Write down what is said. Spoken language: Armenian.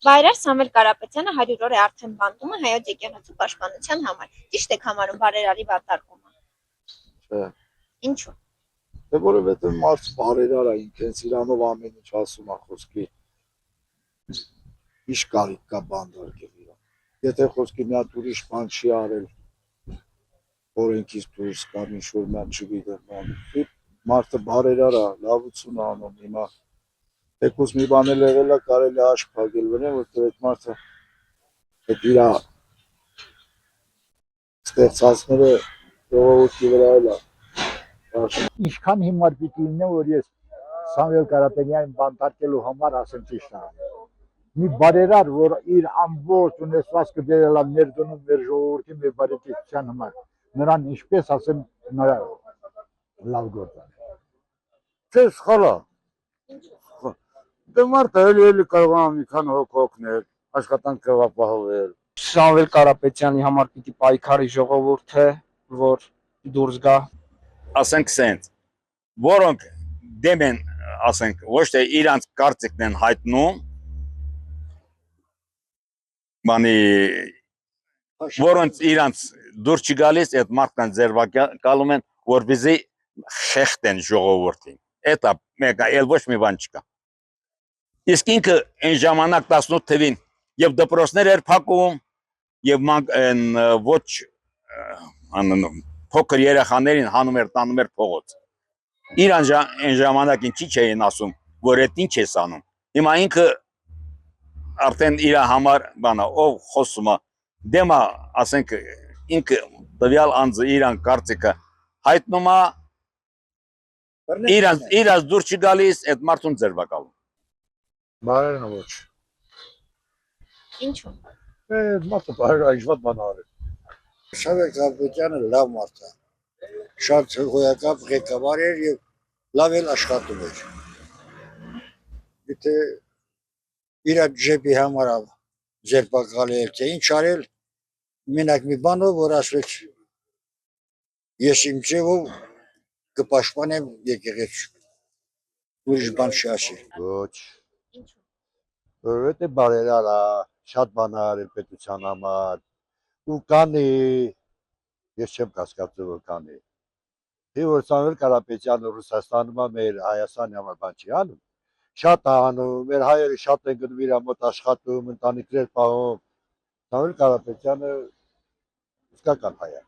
Վայրար Սամվել Կարապետյանը 100 օր է արդեն բանտում է հայոց եկեղեցու պաշտպանության համար։ Ճիշտ եք համարում բարերարի վատարկումը։ Չէ։ Ինչու՞։ Դե որովհետև մարդ բարերար է, ինքնից իրանով ամեն ինչ ասում է խոսքի։ Ինչ կարիք կա բանդարկել իրան։ Եթե խոսքի մի հատ ուրիշ բան չի արել, օրենքից դուրս կամ ինչ-որ ման չգիտեմ, մարդը բարերար է, լավություն է անում հիմա։ Թեկուզ մի բան էլ եղել է, կարելի է աչք փակել վրան, որտեղ այդ մարդը այդ իր ստեղծածները ժողովրդի վրա էլ է։ Ինչքան հիմար պիտի լինեմ, որ ես Սամվել Կարապետյանին բանտարկելու համար ասեմ ճիշտ է։ Մի բարերար, որ իր ամբողջ ունեցվածքը դերել է ներդնում մեր ժողովրդի մեր բարեկեցության համար, նրան ինչպես ասեմ, նրա լավ գործ է։ Չէ, սխալ է։ Դե մարդը էլի կարող է մի քան հոգ օգնել, աշխատանք ապահովել։ Սամվել Կարապետյանի համար պիտի պայքարի ժողովուրդը, որ դուրս գա։ Ասենք սենց, որոնք դեմ են, ասենք, ոչ թե իրանց կարծիքն են հայտնում, բանի, որոնց իրանց դուրս չի գալիս, այդ մարդկանց ձերբակալում են, որպեսզի խեղդեն ժողովրդին։ Էդ է մեկը, էլ ոչ մի բան չկա։ Իսկ ինքը այն ժամանակ 18 թվին եւ դպրոցներ էր փակում եւ ոչ փոքր երեխաներին հանում էր տանում էր փողոց։ Իրան այն ժամանակին չի չէին ասում, որ այդ ինչ ես անում։ Հիմա ինքը արդեն իր համար բանա, ով խոսում է, դեմա, ասենք, ինքը տվյալ անձը իրան կարծիքը հայտնում է, իրաց դուր չի գալիս, այդ մարդուն ձերբակալում։ Բարերն ոչ։ Ինչու՞։ Մարդը բարերար ինչ բան արել։ Սամվել Կարապետյանը լավ մարդ է։ Շատ հոգեկան ղեկավար էր եւ լավ էլ աշխատում էր։ Եթե իր ջեբի համար ձերբակալել թե ինչ արել, մենակ մի բանով որ ասվեց ես իմ ձևով կպաշտպանեմ եկեղեցին։ Ուրիշ բան չասի։ Ոչ։ Որովհետև բարերար է, շատ բան արել պետության համար։ Ու կանի, ես չեմ կասկածում որ կանի։ Թե որ Սամվել Կարապետյանը Ռուսաստանում է, մեր Հայաստանի համար բան չի անում։ Շատ է անում, մեր հայերը շատ են գնում իր մոտ աշխատում, ընտանիքներ պահում։ Սամվել Կարապետյանը իսկական հայ է։